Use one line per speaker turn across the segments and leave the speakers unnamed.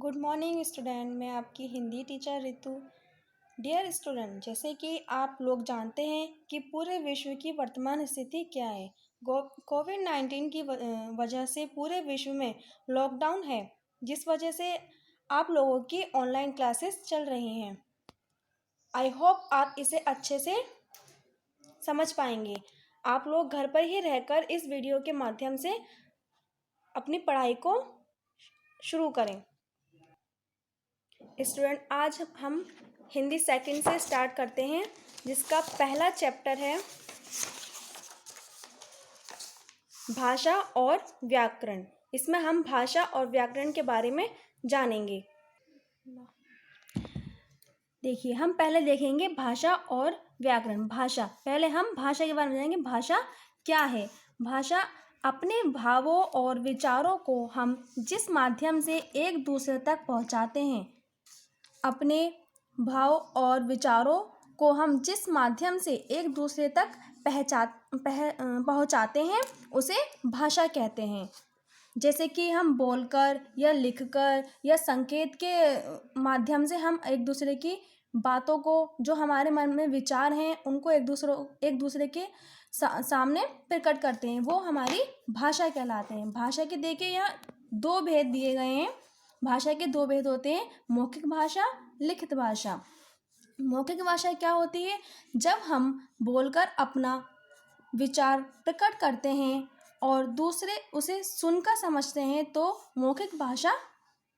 Good morning student. मैं आपकी Hindi teacher Ritu. Dear student, जैसे कि आप लोग जानते हैं कि पूरे विश्व की वर्तमान स्थिति क्या है। कोविड-19 की वजह से पूरे विश्व में लॉकडाउन है, जिस वजह से आप लोगों की ऑनलाइन क्लासेस चल रही हैं। आई होप आप इसे अच्छे से समझ पाएंगे। आप लोग घर पर ही रहकर इस वीडियो के माध्यम से अपनी पढ़ाई को शुरू करें। स्टूडेंट, आज हम हिंदी सेकंड से स्टार्ट करते हैं, जिसका पहला चैप्टर है भाषा और व्याकरण। इसमें हम भाषा और व्याकरण के बारे में जानेंगे। देखिए, हम पहले देखेंगे भाषा और व्याकरण। भाषा, पहले हम भाषा के बारे में जानेंगे। भाषा क्या है? भाषा अपने भावों और विचारों को हम जिस माध्यम से एक दूसरे तक पहुंचाते हैं, अपने भाव और विचारों को हम जिस माध्यम से एक दूसरे तक पहुंचाते हैं, उसे भाषा कहते हैं। जैसे कि हम बोलकर या लिखकर या संकेत के माध्यम से हम एक दूसरे की बातों को, जो हमारे मन में विचार हैं, उनको एक दूसरे के सामने प्रकट करते हैं, वो हमारी भाषा कहलाते हैं। भाषा के देखिए यहाँ दो भेद दिए गए हैं। भाषा के दो भेद होते हैं, मौखिक भाषा, लिखित भाषा। मौखिक भाषा क्या होती है? जब हम बोलकर अपना विचार प्रकट करते हैं और दूसरे उसे सुनकर समझते हैं, तो मौखिक भाषा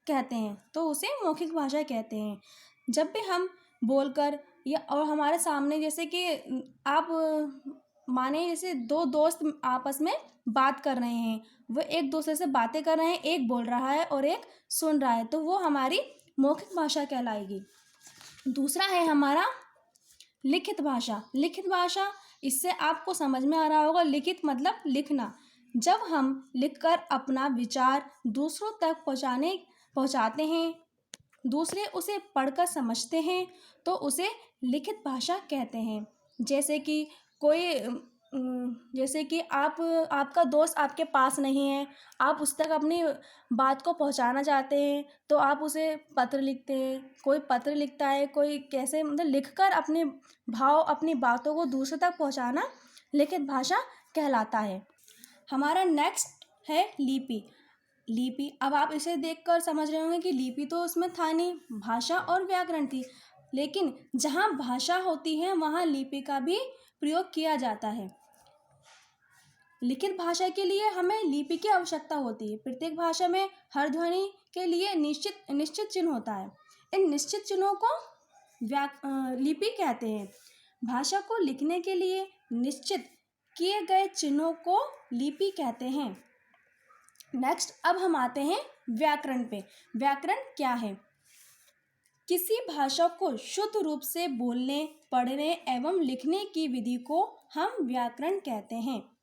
कहते हैं, तो उसे मौखिक भाषा कहते हैं। जब भी हम बोलकर या और हमारे सामने, जैसे कि आप माने जैसे दो दोस्त आपस में बात कर रहे हैं, वो एक दूसरे से बातें कर रहे हैं, एक बोल रहा है और एक सुन रहा है, तो वो हमारी मौखिक भाषा कहलाएगी। दूसरा है हमारा लिखित भाषा। लिखित भाषा, इससे आपको समझ में आ रहा होगा, लिखित मतलब लिखना। जब हम लिखकर अपना विचार दूसरों तक पहुंचाते हैं, दूसरे उसे पढ़कर समझते हैं, तो उसे लिखित भाषा कहते हैं। जैसे कि आपका दोस्त आपके पास नहीं है, आप उस तक अपनी बात को पहुंचाना चाहते हैं, तो आप उसे पत्र लिखते हैं। कोई पत्र लिखता है, कोई कैसे, मतलब लिखकर अपने भाव, अपनी बातों को दूसरे तक पहुंचाना लिखित भाषा कहलाता है। हमारा नेक्स्ट है लिपि। लिपि, अब आप इसे देखकर समझ रहे होंगे कि लिपि तो उसमें था नहीं, भाषा और व्याकरण थी, लेकिन जहाँ भाषा होती है वहाँ लिपि का भी प्रयोग किया जाता है। लिखित भाषा के लिए हमें लिपि की आवश्यकता होती है। प्रत्येक भाषा में हर ध्वनि के लिए निश्चित चिन्ह होता है। इन निश्चित चिन्हों को लिपि कहते हैं। भाषा को लिखने के लिए निश्चित किए गए चिन्हों को लिपि कहते हैं। नेक्स्ट, अब हम आते हैं व्याकरण पे। व्याकरण क्या है? किसी भाषा को शुद्ध रूप से बोलने, पढ़ने एवं लिखने की विधि को हम व्याकरण कहते हैं।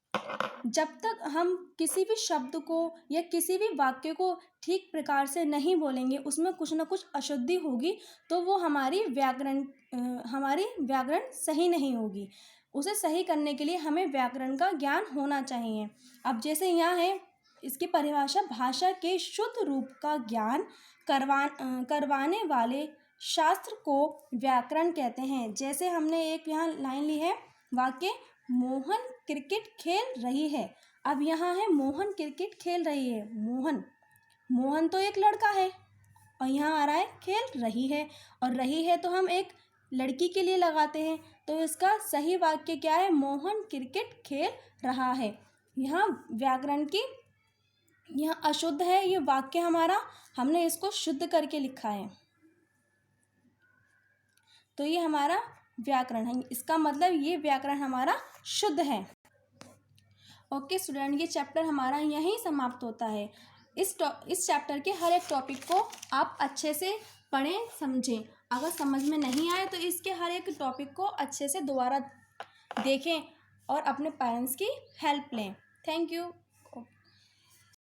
जब तक हम किसी भी शब्द को या किसी भी वाक्य को ठीक प्रकार से नहीं बोलेंगे, उसमें कुछ ना कुछ अशुद्धि होगी, तो वो हमारी व्याकरण सही नहीं होगी। उसे सही करने के लिए हमें व्याकरण का ज्ञान होना चाहिए। अब जैसे यहाँ है इसकी परिभाषा, भाषा के शुद्ध रूप का ज्ञान करवाने वाले शास्त्र को व्याकरण कहते हैं। जैसे हमने एक यहाँ लाइन ली है, वाक्य, मोहन क्रिकेट खेल रही है। अब यहाँ है मोहन क्रिकेट खेल रही है। मोहन तो एक लड़का है, और यहाँ आ रहा है खेल रही है, और रही है तो हम एक लड़की के लिए लगाते हैं, तो इसका सही वाक्य क्या है? मोहन क्रिकेट खेल रहा है। यहाँ व्याकरण की यहाँ अशुद्ध है ये वाक्य हमारा, हमने इसको शुद्ध करके लिखा है, तो ये हमारा व्याकरण है। इसका मतलब ये व्याकरण हमारा शुद्ध है। ओके स्टूडेंट, ये चैप्टर हमारा यहीं समाप्त होता है। इस चैप्टर के हर एक टॉपिक को आप अच्छे से पढ़ें, समझें। अगर समझ में नहीं आए तो इसके हर एक टॉपिक को अच्छे से दोबारा देखें और अपने पेरेंट्स की हेल्प लें। Thank you.